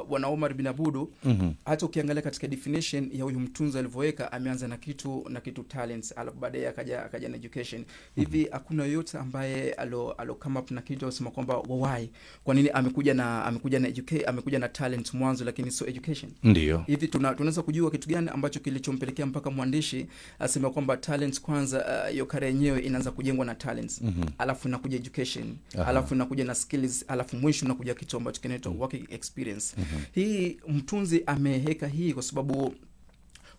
Bwana Omar bin Abudu, hata ukiangalia katika definition ya huyu mtunzi alivyoweka, ameanza na kitu talents, alafu baadaye akaja na education. Hivi hakuna yoyote ambaye alo come up na kitu asema kwamba why, kwa nini amekuja na talent mwanzo lakini so education? Ndio Hivi tunaweza kujua kitu gani ambacho kilichompelekea mpaka mwandishi asema kwamba talents kwanza, hiyo kare yenyewe inaanza kujengwa na talents, alafu inakuja education, alafu inakuja na skills, alafu mwisho inakuja kitu ambacho kinaitwa working experience. Hii mtunzi ameheka hii kwa sababu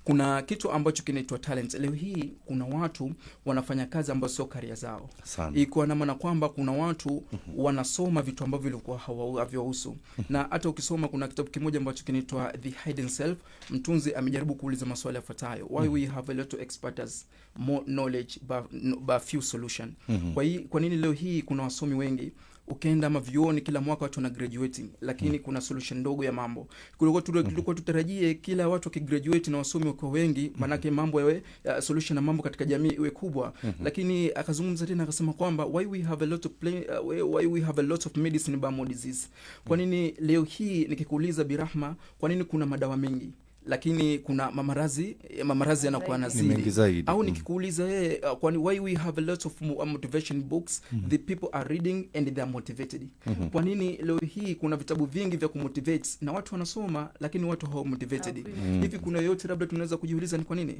kuna kitu ambacho kinaitwa talent. Leo hii kuna watu wanafanya kazi ambazo sio career zao. Iko na maana kwamba kuna watu wanasoma vitu ambavyo vilikuwa hawahusu. Na hata ukisoma kuna kitabu kimoja ambacho kinaitwa The Hidden Self, mtunzi amejaribu kuuliza maswali yafuatayo: why we have a lot of expertise, more knowledge but few solution. Kwa nini leo hii kuna wasomi wengi, ukienda mavyuoni kila mwaka watu wana graduating, lakini kuna solution ndogo ya mambo. Kulikuwa tutarajie kila watu wakigraduate na wasomi wako wengi, manake mambo yawe solution na mambo katika jamii iwe kubwa. Lakini akazungumza tena akasema kwamba why we have a lot of medicine but more disease. Kwa nini leo hii nikikuuliza Birahma, kwa nini kuna madawa mengi lakini kuna mamarazi yanakuwa nazidi? Au nikikuuliza kwani why we have a lot of motivation books, the people are reading and they are motivated. Kwa nini leo hii kuna vitabu vingi vya kumotivate na watu wanasoma lakini watu hawa motivated? Hivi kuna yote labda tunaweza kujiuliza ni kwa nini?